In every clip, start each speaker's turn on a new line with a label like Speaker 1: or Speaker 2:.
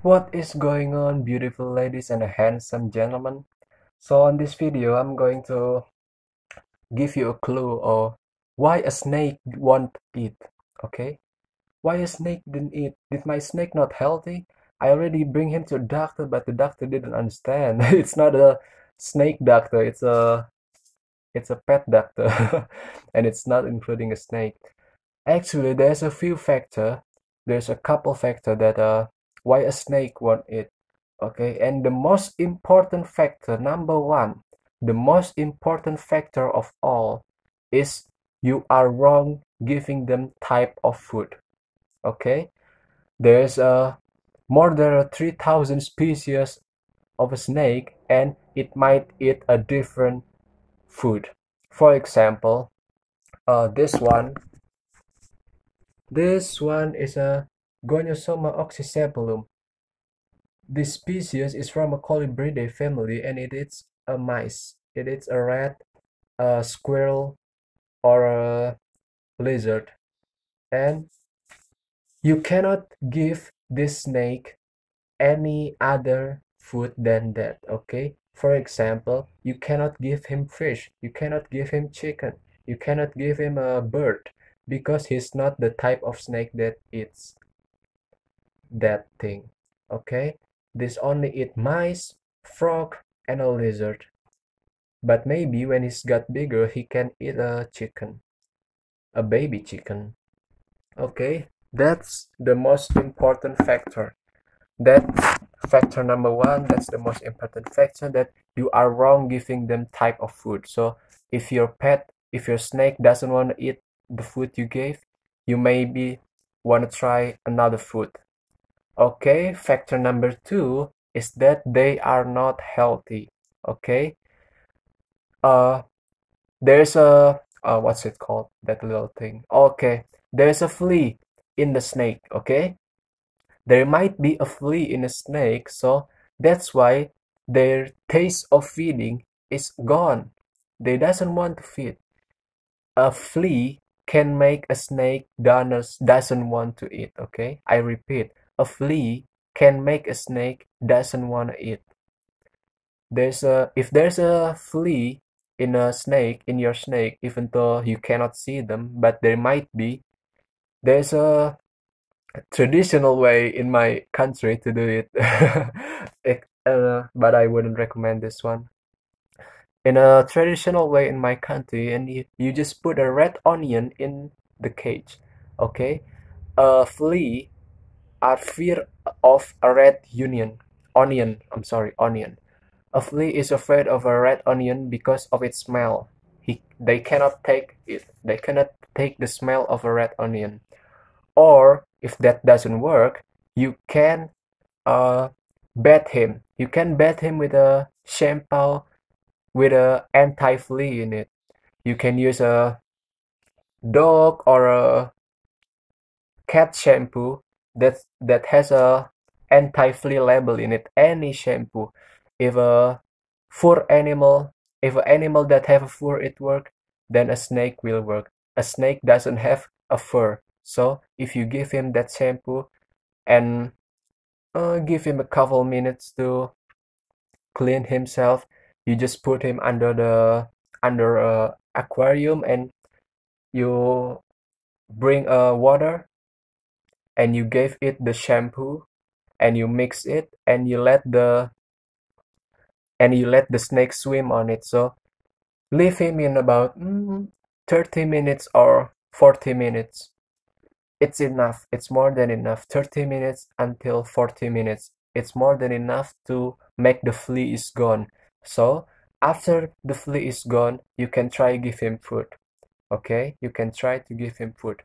Speaker 1: What is going on, beautiful ladies and handsome gentlemen? So on this video, I'm going to give you a clue or why a snake won't eat. Okay? Why a snake didn't eat? Did my snake not healthy? I already bring him to a doctor, but the doctor didn't understand. It's not a snake doctor. It's a pet doctor, and it's not including a snake. Actually, there's a few factor. There's a couple factor that why a snake won't eat. Okay, and the most important factor, number one, the most important factor of all is you are wrong giving them type of food. Okay, there's more than 3,000 species of a snake, and it might eat a different food. For example, this one is a Gonyosoma oxycephalum. This species is from a Colubridae family, and it is a mice. It is a rat, a squirrel, or a lizard. And you cannot give this snake any other food than that, okay? For example, you cannot give him fish, you cannot give him chicken, you cannot give him a bird because he's not the type of snake that eats that thing, okay? This only eat mice, frog, and a lizard. But maybe when he's got bigger, he can eat a chicken, a baby chicken. Okay, that's the most important factor. That's factor number one. That's the most important factor, that you are wrong giving them type of food. So if your snake doesn't want to eat the food you gave, you maybe want to try another food. Okay, factor number two is that they are not healthy. Okay, uh, there's a what's it called? That little thing. Okay, there's a flea in the snake. Okay, there might be a flea in a snake, so that's why their taste of feeding is gone. They doesn't want to feed. A flea can make a snake doesn't want to eat. Okay, I repeat, a flea can make a snake doesn't want to eat. If there's a flea in your snake, even though you cannot see them, but there might be. There's a traditional way in my country to do it, but I wouldn't recommend this one. In a traditional way in my country, and you just put a red onion in the cage. Okay, a flea are fear of a red onion. I'm sorry, onion. A flea is afraid of a red onion because of its smell. They cannot take it. They cannot take the smell of a red onion. Or if that doesn't work, you can uh, bat him. You can bat him with a shampoo with a anti-flea in it. You can use a dog or a cat shampoo that has a anti-flea label in it. Any shampoo. If a fur animal, if an animal that have a fur it work, then a snake will work. A snake doesn't have a fur, so if you give him that shampoo and give him a couple minutes to clean himself, you just put him under a aquarium, and you bring water, and you gave it the shampoo, and you mix it, and you let the snake swim on it. So leave him in about 30 minutes or 40 minutes. It's enough. It's more than enough. 30 minutes until 40 minutes. It's more than enough to make the flea is gone. So after the flea is gone, you can try give him food. Okay, you can try to give him food.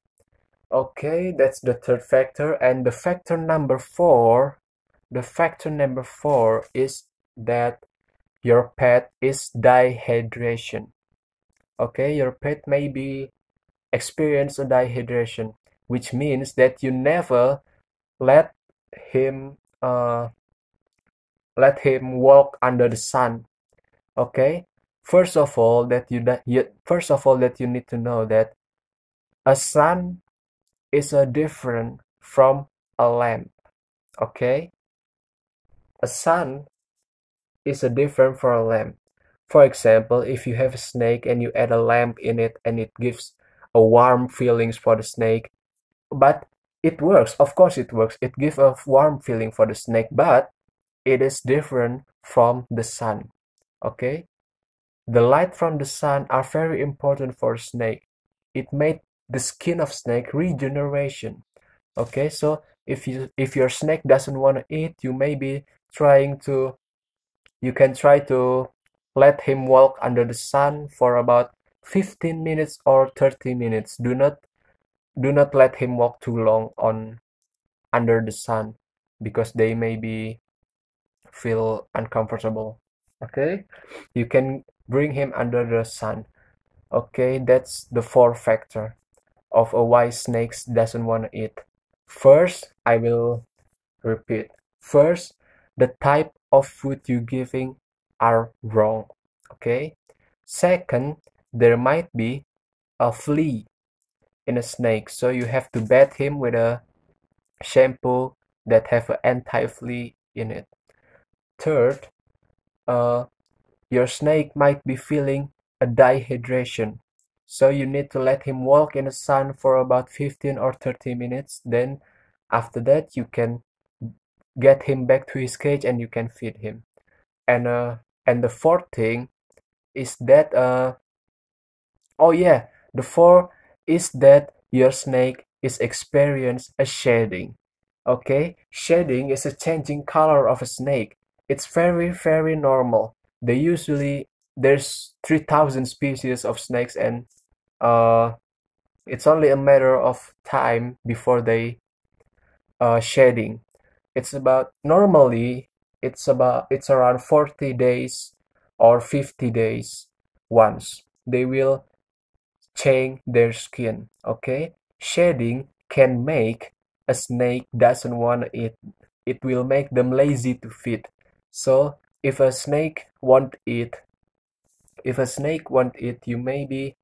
Speaker 1: Okay, that's the third factor. And the factor number four is that your pet is dehydration. Okay, your pet may be experience a dehydration, which means that you never let him walk under the sun. Okay, first of all that you need to know that a sun is a different from a lamp. Okay, A sun is a different for a lamp. For example, if you have a snake and you add a lamp in it and it gives a warm feelings for the snake, but it works. Of course it works. It gives a warm feeling for the snake, but it is different from the sun. Okay? The light from the sun are very important for snake. It made the skin of snake regeneration. Okay, so if your snake doesn't want to eat, you may be trying to you can try to let him walk under the sun for about 15 minutes or 30 minutes. Do not let him walk too long on under the sun because they may be feel uncomfortable. Okay, you can bring him under the sun. Okay, that's the four factor of a why snakes doesn't want to eat. First, I will repeat. First, the type of food you giving are wrong. Okay. Second, there might be a flea in a snake, so you have to bath him with a shampoo that have an anti-flea in it. Third, uh, your snake might be feeling a dehydration, so you need to let him walk in the sun for about 15 or 30 minutes. Then after that, you can get him back to his cage and you can feed him. And the fourth thing is that oh yeah, the fourth is that your snake is experience a shedding. Okay, shedding is a changing color of a snake. It's very normal. There's 3,000 species of snakes, and uh it's only a matter of time before they shedding. It's around 40 days or 50 days once they will change their skin. Okay, shedding can make a snake doesn't want to eat. It will make them lazy to feed. So if a snake won't eat, you may be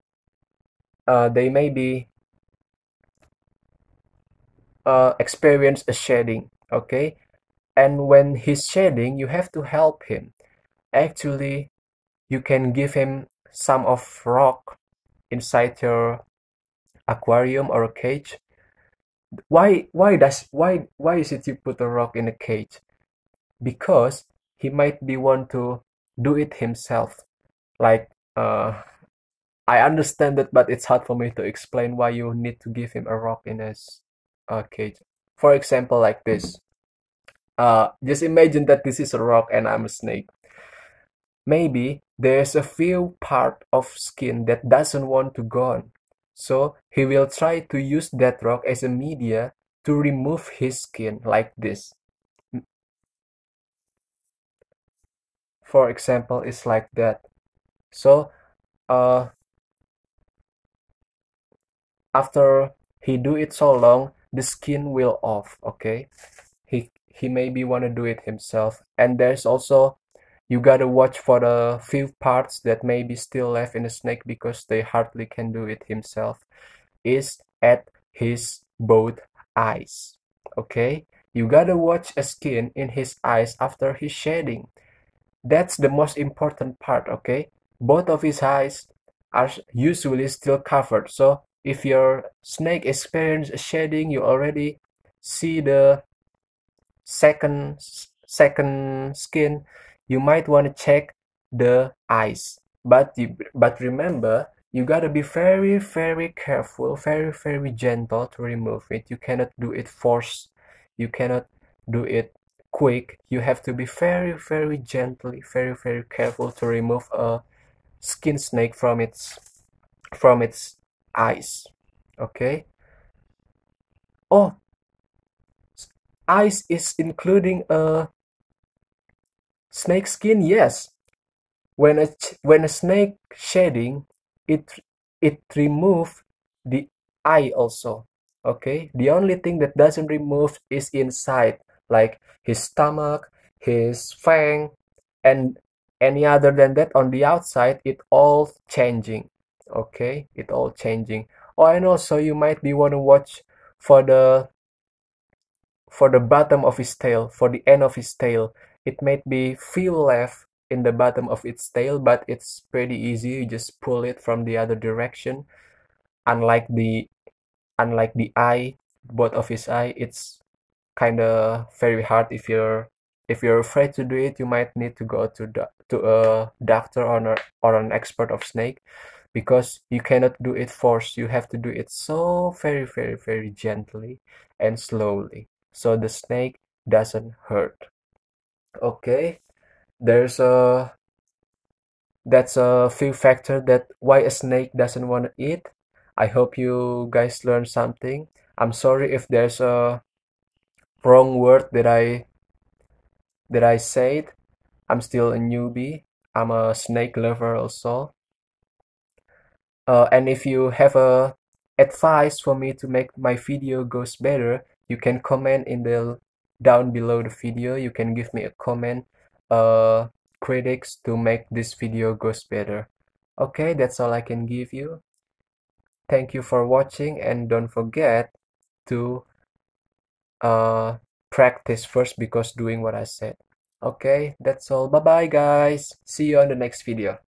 Speaker 1: they may be experience a shedding. Okay, and when he's shedding, you have to help him. Actually, you can give him some of rock inside your aquarium or a cage. Why is it you put a rock in a cage? Because he might be want to do it himself. Like I understand that, but it's hard for me to explain why you need to give him a rock in his cage. For example, like this. Just imagine that this is a rock and I'm a snake. Maybe there's a few part of skin that doesn't want to go on. So he will try to use that rock as a media to remove his skin like this. For example, it's like that. So after he do it so long, the skin will off. Okay, he maybe want to do it himself. And there's also you gotta watch for the few parts that may be still left in the snake because they hardly can do it himself, is at his both eyes. Okay, you gotta watch a skin in his eyes after his shedding. That's the most important part. Okay, both of his eyes are usually still covered, so if your snake experiences shedding, you already see the second skin. You might want to check the eyes, but remember, you gotta be very careful, very gentle to remove it. You cannot do it force. You cannot do it quick. You have to be very gently, very careful to remove a skin snake from its eyes. Okay. Oh, eyes is including a snake skin. Yes. When a snake shedding, it remove the eye also. Okay. The only thing that doesn't remove is inside, like his stomach, his fang, and any other than that on the outside. It all changing. Okay, it all changing. Oh, and also you might be want to watch for the bottom of his tail, for the end of his tail. It might be feel left in the bottom of its tail, but it's pretty easy. You just pull it from the other direction. Unlike the eye, both of his eye, it's kind of very hard. If you're afraid to do it, you might need to go to a doctor or an expert of snake, because you cannot do it forced. You have to do it so very, very, very gently and slowly, so the snake doesn't hurt. Okay, there's a that's a few factor that why a snake doesn't want to eat. I hope you guys learned something. I'm sorry if there's a wrong word that I said. I'm still a newbie. I'm a snake lover also. And if you have a advice for me to make my video goes better, you can comment in the down below the video. You can give me a comment, critics to make this video goes better. Okay, that's all I can give you. Thank you for watching, and don't forget to uh, practice first because doing what I said. Okay, that's all. Bye bye, guys. See you on the next video.